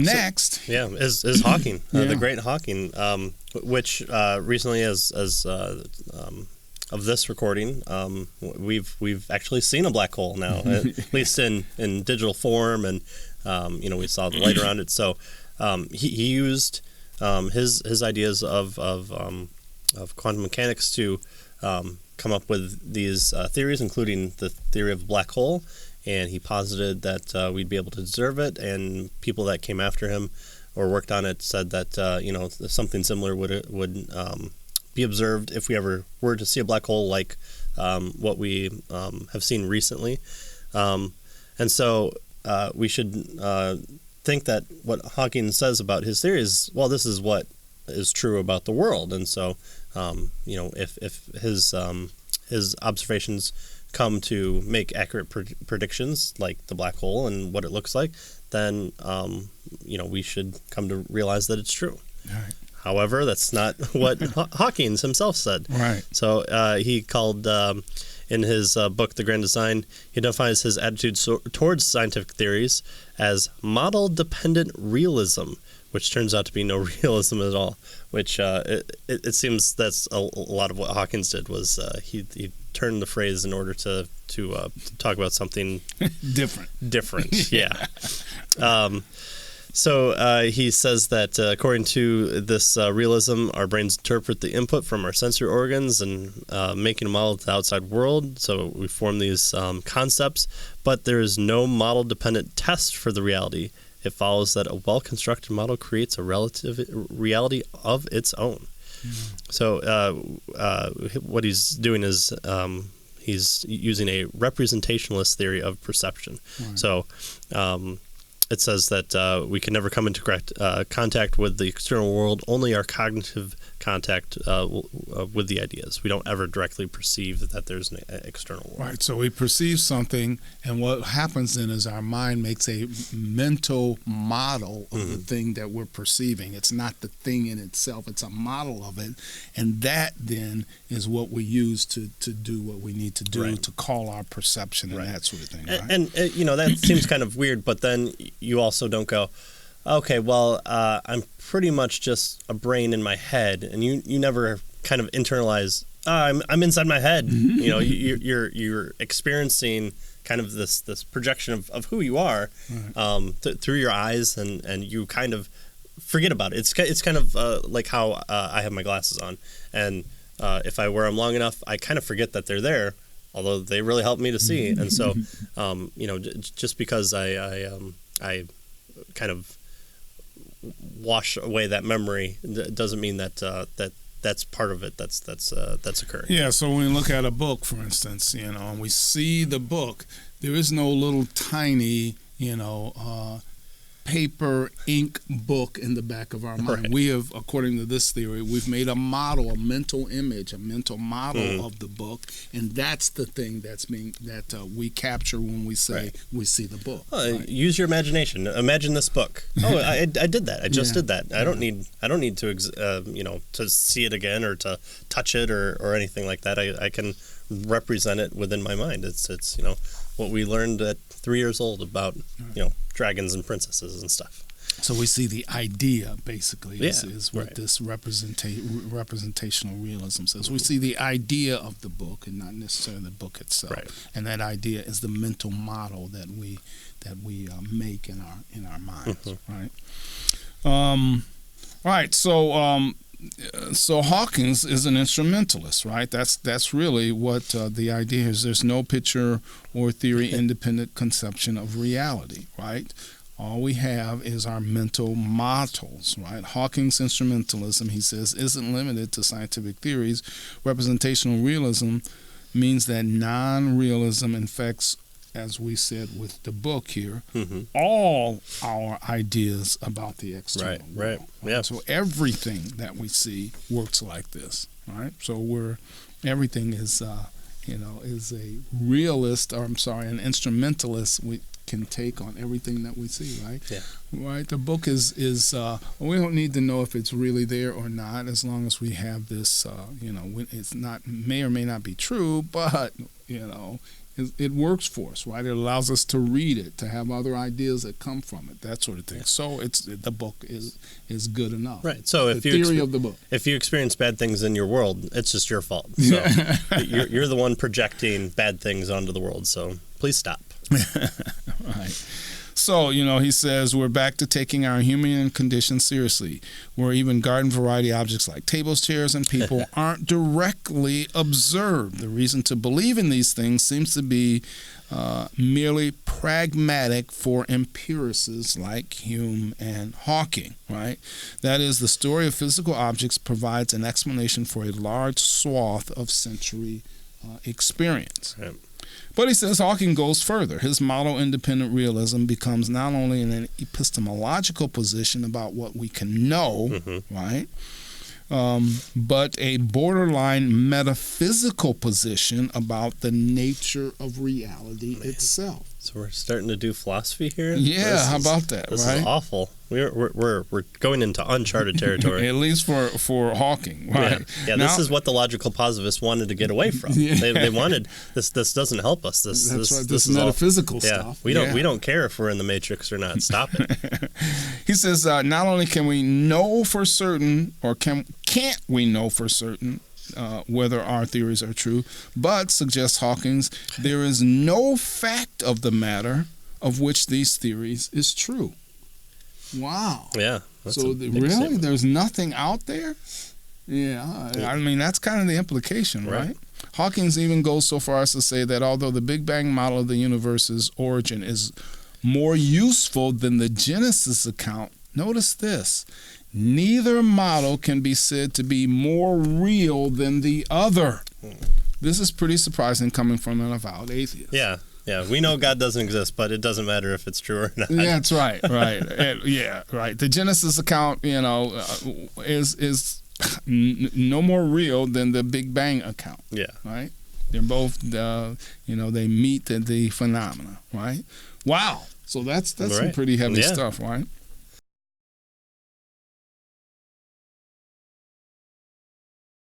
Next, is Hawking, the great Hawking, which recently, as of this recording, we've actually seen a black hole now, at least in digital form, and we saw the light around it. So he used his ideas of quantum mechanics to come up with these theories, including the theory of a black hole. And he posited that we'd be able to observe it, and people that came after him or worked on it said that something similar would be observed if we ever were to see a black hole like what we have seen recently. And so we should think that what Hawking says about his theory is, well, this is what is true about the world. And so if his observations come to make accurate predictions like the black hole and what it looks like, then we should come to realize that it's true. Right. However, that's not what Hawking himself said. Right. So he called in his book The Grand Design, he defines his attitude towards scientific theories as model-dependent realism, which turns out to be no realism at all. Which it seems that's a lot of what Hawkins did was he turned the phrase in order to talk about something different. Yeah. So he says that according to this realism, our brains interpret the input from our sensory organs and making a model of the outside world. So we form these concepts, but there is no model-dependent test for the reality. It follows that a well-constructed model creates a relative reality of its own. Mm-hmm. So what he's doing is he's using a representationalist theory of perception. Right. So it says that we can never come into contact with the external world, only our cognitive contact with the ideas. We don't ever directly perceive that there's an external world. Right, so we perceive something, and what happens then is our mind makes a mental model of the thing that we're perceiving. It's not the thing in itself, it's a model of it, and that then is what we use to do what we need to do to call our perception and that sort of thing. Right? And that seems kind of weird, but then you also don't go, okay, well, I'm pretty much just a brain in my head, and you never kind of internalize. I'm inside my head. You're experiencing kind of this projection of who you are through your eyes, and you kind of forget about it. It's kind of like how I have my glasses on, and if I wear them long enough, I kind of forget that they're there, although they really help me to see. And so, just because I kind of wash away that memory doesn't mean that's part of it that's occurring. Yeah, so when we look at a book, for instance, and we see the book, there is no little tiny, paper, ink book in the back of our mind. Right. We have, according to this theory, we've made a model, a mental image, a mental model of the book, and that's the thing that we capture when we say we see the book. Use your imagination. Imagine this book. Oh, I did that. I just did that. I don't need to to see it again or to touch it or anything like that. I can represent it within my mind. It's what we learned at 3 years old about dragons and princesses and stuff. So we see the idea basically is what this representational realism says. We see the idea of the book and not necessarily the book itself. Right. And that idea is the mental model that we make in our minds. Right. So Hawkins is an instrumentalist, right? That's really what the idea is. There's no picture or theory independent conception of reality, right? All we have is our mental models, right? Hawking's instrumentalism, he says, isn't limited to scientific theories. Representational realism means that non-realism infects, as we said with the book here, all our ideas about the external world. Right. Yeah. So everything that we see works like this, right? So everything is, is a realist, an instrumentalist. We can take on everything that we see, right? Yeah. Right. The book is we don't need to know if it's really there or not, as long as we have this, it's not may or may not be true, but it works for us, right? It allows us to read it, to have other ideas that come from it, that sort of thing. So the book is good enough. Right. So the theory of the book. If you experience bad things in your world, it's just your fault. So you're the one projecting bad things onto the world. So please stop. Right. So, he says we're back to taking our human condition seriously, where even garden variety objects like tables, chairs, and people aren't directly observed. The reason to believe in these things seems to be merely pragmatic for empiricists like Hume and Hawking, right? That is, the story of physical objects provides an explanation for a large swath of sensory experience. Right. But he says Hawking goes further. His model-independent realism becomes not only an epistemological position about what we can know, right, but a borderline metaphysical position about the nature of reality itself. So we're starting to do philosophy here? Yeah, how about that, this right? This is awful. We're going into uncharted territory. At least for Hawking, right? Yeah, this is what the logical positivists wanted to get away from. Yeah. They wanted this doesn't help us. That's right. This metaphysical stuff. We don't care if we're in the matrix or not. Stop it. He says not only can we know for certain, or can't we know for certain whether our theories are true, but, suggests Hawkins, there is no fact of the matter of which these theories is true. Wow. Yeah. So really, there's nothing out there? Yeah. I mean, that's kind of the implication, right? Hawkins even goes so far as to say that although the Big Bang model of the universe's origin is more useful than the Genesis account, notice this, neither model can be said to be more real than the other. This is pretty surprising coming from an avowed atheist. Yeah. Yeah, we know God doesn't exist, but it doesn't matter if it's true or not. Yeah, that's right, right. Right. The Genesis account, is no more real than the Big Bang account. Yeah. Right? They're both, they meet the phenomena, right? Wow. So that's some pretty heavy stuff, right?